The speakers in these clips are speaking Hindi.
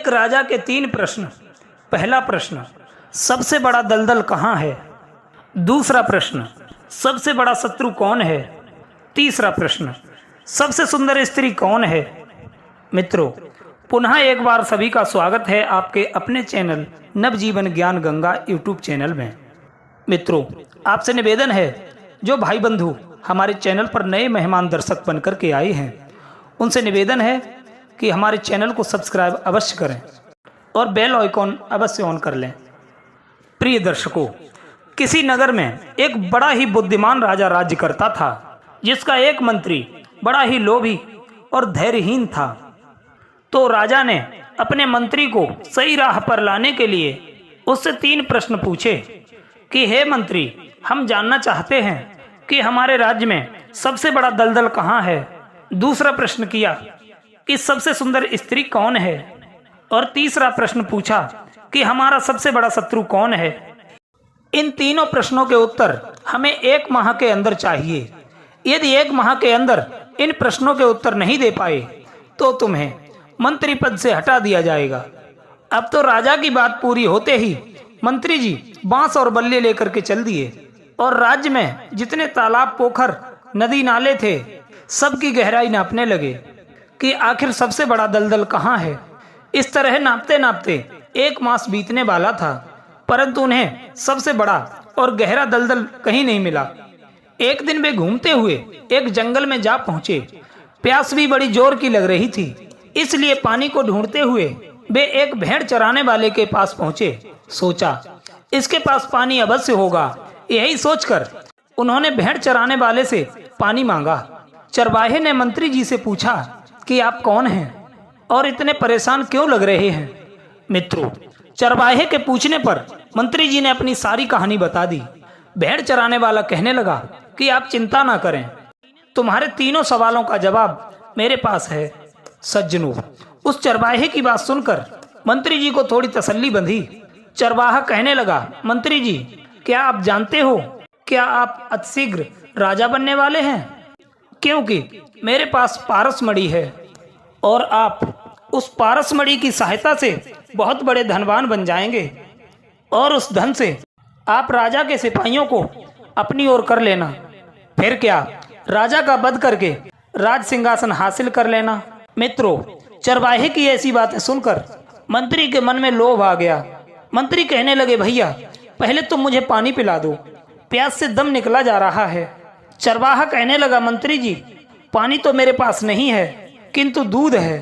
एक राजा के 3 प्रश्न। पहला प्रश्न, सबसे बड़ा दलदल कहाँ है? दूसरा प्रश्न, सबसे बड़ा शत्रु कौन है? तीसरा प्रश्न, सबसे सुंदर स्त्री कौन है? मित्रों, पुनः एक बार सभी का स्वागत है आपके अपने चैनल नवजीवन ज्ञान गंगा यूट्यूब चैनल में। मित्रों, आपसे निवेदन है, जो भाई बंधु हमारे चैनल पर नए मेहमान दर्शक बनकर के आए हैं, उनसे निवेदन है कि हमारे चैनल को सब्सक्राइब अवश्य करें और बेल आइकॉन अवश्य ऑन कर लें। प्रिय दर्शकों, किसी नगर में एक बड़ा ही बुद्धिमान राजा राज्य करता था, जिसका एक मंत्री बड़ा ही लोभी और धैर्यहीन था। तो राजा ने अपने मंत्री को सही राह पर लाने के लिए उससे 3 प्रश्न पूछे कि हे मंत्री, हम जानना चाहते हैं कि हमारे राज्य में सबसे बड़ा दलदल कहाँ है। दूसरा प्रश्न किया कि सबसे सुंदर स्त्री कौन है, और तीसरा प्रश्न पूछा कि हमारा सबसे बड़ा शत्रु कौन है। इन तीनों प्रश्नों के उत्तर हमें 1 माह के अंदर चाहिए। यदि 1 माह के अंदर इन प्रश्नों के उत्तर नहीं दे पाए तो तुम्हें मंत्री पद से हटा दिया जाएगा। अब तो राजा की बात पूरी होते ही मंत्री जी बांस और बल्ले लेकर के चल दिए और राज्य में जितने तालाब, पोखर, नदी, नाले थे, सबकी गहराई नापने लगे कि आखिर सबसे बड़ा दलदल कहाँ है। इस तरह नापते नापते 1 मास बीतने वाला था, परंतु उन्हें सबसे बड़ा और गहरा दलदल कहीं नहीं मिला। एक दिन वे घूमते हुए एक जंगल में जा पहुंचे। प्यास भी बड़ी जोर की लग रही थी, इसलिए पानी को ढूंढते हुए वे एक भेड़ चराने वाले के पास पहुंचे। सोचा, इसके पास पानी अवश्य होगा। यही सोचकर उन्होंने भेड़ चराने वाले से पानी मांगा। चरवाहे ने मंत्री जी से पूछा कि आप कौन हैं और इतने परेशान क्यों लग रहे हैं? मित्रों, चरवाहे के पूछने पर मंत्री जी ने अपनी सारी कहानी बता दी। भेड़ चराने वाला कहने लगा कि आप चिंता ना करें, तुम्हारे तीनों सवालों का जवाब मेरे पास है। सज्जनों, उस चरवाहे की बात सुनकर मंत्री जी को थोड़ी तसल्ली बंधी। चरवाहा कहने लगा, मंत्री जी, क्या आप जानते हो क्या आप अतिशीघ्र राजा बनने वाले हैं? क्योंकि मेरे पास पारस मणि है और आप उस पारस मणि की सहायता से बहुत बड़े धनवान बन जाएंगे और उस धन से आप राजा के सिपाहियों को अपनी ओर कर लेना। फिर क्या, राजा का वध करके राज सिंहासन हासिल कर लेना। मित्रों, चरवाहे की ऐसी बातें सुनकर मंत्री के मन में लोभ आ गया। मंत्री कहने लगे, भैया पहले तुम मुझे पानी पिला दो, प्यास से दम निकला जा रहा है। चरवाहा कहने लगा, मंत्री जी, पानी तो मेरे पास नहीं है, किंतु दूध है,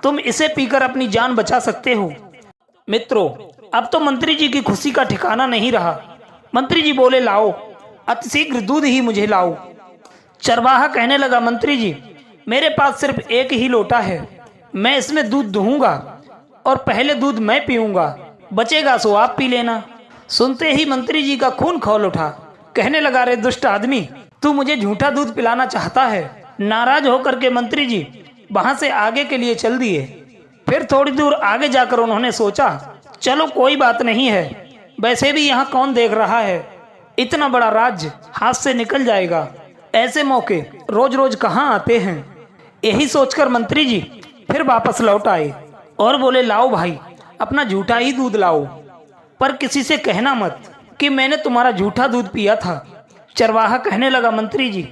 तुम इसे पीकर अपनी जान बचा सकते हो। मित्रों, अब तो मंत्री जी की खुशी का ठिकाना नहीं रहा। मंत्री जी बोले, लाओ, अतिशीघ्र दूध ही मुझे लाओ। चरवाहा कहने लगा, मंत्री जी, मेरे पास सिर्फ 1 ही लोटा है, मैं इसमें दूध दूंगा और पहले दूध मैं पीऊंगा, बचेगा सो आप पी लेना। सुनते ही मंत्री जी का खून खौल उठा। कहने लगा, रे दुष्ट आदमी, तू मुझे झूठा दूध पिलाना चाहता है। नाराज होकर के मंत्री जी वहां से आगे के लिए चल दिए। फिर थोड़ी दूर आगे जाकर उन्होंने सोचा, चलो कोई बात नहीं है, वैसे भी यहाँ कौन देख रहा है, इतना बड़ा राज्य हाथ से निकल जाएगा, ऐसे मौके रोज रोज कहाँ आते हैं। यही सोचकर मंत्री जी फिर वापस लौट आए और बोले, लाओ भाई, अपना झूठा ही दूध लाओ, पर किसी से कहना मत कि मैंने तुम्हारा झूठा दूध पिया था। चरवाहा कहने लगा, मंत्री जी,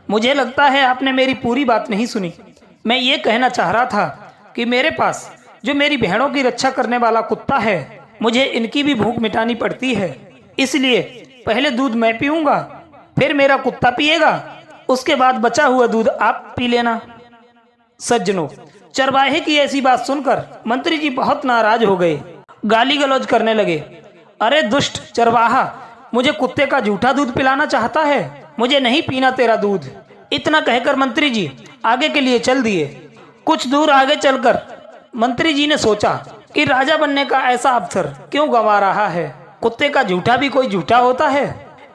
मुझे लगता है आपने मेरी पूरी बात नहीं सुनी। मैं ये कहना चाह रहा था कि मेरे पास जो मेरी भेड़ों की रक्षा करने वाला कुत्ता है, मुझे इनकी भी भूख मिटानी पड़ती है, इसलिए पहले दूध मैं पीऊंगा, फिर मेरा कुत्ता पिएगा, उसके बाद बचा हुआ दूध आप पी लेना। सज्जनों, चरवाहे की ऐसी बात सुनकर मंत्री जी बहुत नाराज हो गए, गाली गलौज करने लगे। अरे दुष्ट चरवाहा, मुझे कुत्ते का झूठा दूध पिलाना चाहता है, मुझे नहीं पीना तेरा दूध। इतना कहकर मंत्री जी आगे के लिए चल दिए। कुछ दूर आगे चलकर मंत्री जी ने सोचा कि राजा बनने का ऐसा अवसर क्यों गंवा रहा है, कुत्ते का झूठा भी कोई झूठा होता है।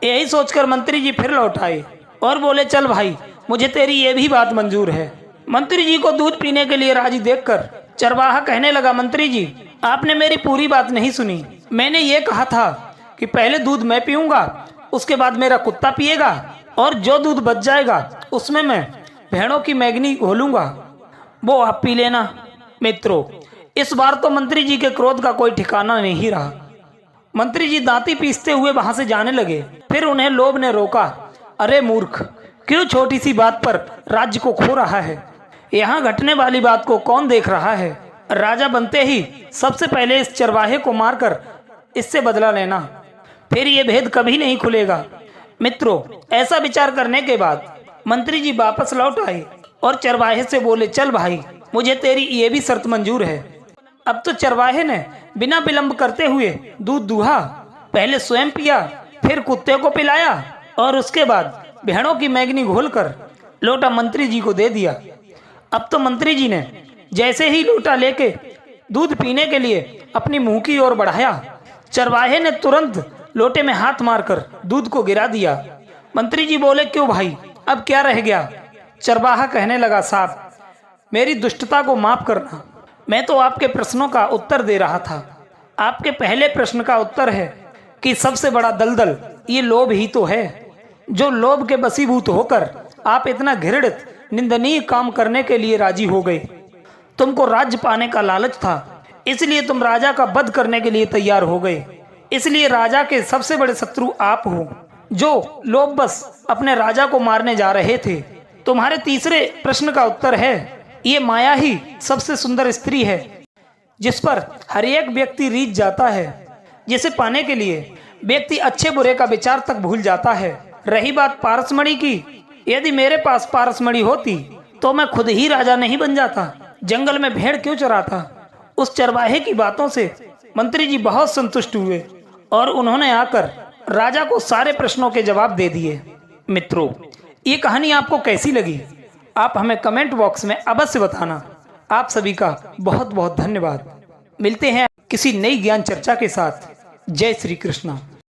यही सोचकर मंत्री जी फिर लौट आए और बोले, चल भाई, मुझे तेरी ये भी बात मंजूर है। मंत्री जी को दूध पीने के लिए राजी देखकर चरवाहा कहने लगा, मंत्री जी, आपने मेरी पूरी बात नहीं सुनी। मैंने ये कहा था कि पहले दूध मैं पीऊंगा, उसके बाद मेरा कुत्ता पिएगा, और जो दूध बच जाएगा उसमें मैं भेड़ों की मैगनी घोलूंगा, वो आप पी लेना। मित्रों, इस बार तो मंत्री जी के क्रोध का कोई ठिकाना नहीं रहा। मंत्री जी दांती पीसते हुए वहां से जाने लगे। फिर उन्हें लोभ ने रोका। अरे मूर्ख, क्यों छोटी सी बात पर राज्य को खो रहा है? यहाँ घटने वाली बात को कौन देख रहा है? राजा बनते ही सबसे पहले इस चरवाहे को मारकर इससे बदला लेना, फिर ये भेद कभी नहीं खुलेगा। मित्रों, ऐसा विचार करने के बाद मंत्री जी वापस लौट आए और चरवाहे से बोले, चल भाई, मुझे तेरी ये भी शर्त मंजूर है। अब तो चरवाहे ने बिना विलंब करते हुए दूध दूहा। पहले स्वयं पिया, फिर कुत्ते को पिलाया और उसके बाद भेड़ों की मैगनी घोलकर लोटा मंत्री जी को दे दिया। अब तो मंत्री जी ने जैसे ही लोटा लेके दूध पीने के लिए अपनी मुंह की ओर बढ़ाया, चरवाहे ने तुरंत लोटे में हाथ मारकर दूध को गिरा दिया। मंत्री जी बोले, क्यों भाई, अब क्या रह गया? चरवाहा कहने लगा, साहब, मेरी दुष्टता को माफ करना। मैं तो आपके प्रश्नों का उत्तर दे रहा था। आपके पहले प्रश्न का उत्तर है कि सबसे बड़ा दलदल ये लोभ ही तो है। जो लोभ के बसीभूत होकर आप इतना घृणित निंदनीय काम करने के लिए राजी हो गए। तुमको राज्य पाने का लालच था, इसलिए तुम राजा का वध करने के लिए तैयार हो गए। इसलिए राजा के सबसे बड़े शत्रु आप हो, जो लोभ बस अपने राजा को मारने जा रहे थे। तुम्हारे तीसरे प्रश्न का उत्तर है, ये माया ही सबसे सुंदर स्त्री है, जिस पर हर एक व्यक्ति रीझ जाता है, जिसे पाने के लिए व्यक्ति अच्छे बुरे का विचार तक भूल जाता है। रही बात पारसमणि की, यदि मेरे पास पारसमणि होती तो मैं खुद ही राजा नहीं बन जाता, जंगल में भेड़ क्यों चराता। उस चरवाहे की बातों से मंत्री जी बहुत संतुष्ट हुए और उन्होंने आकर राजा को सारे प्रश्नों के जवाब दे दिए। मित्रों, ये कहानी आपको कैसी लगी? आप हमें कमेंट बॉक्स में अवश्य बताना। आप सभी का बहुत बहुत धन्यवाद। मिलते हैं किसी नई ज्ञान चर्चा के साथ। जय श्री कृष्णा।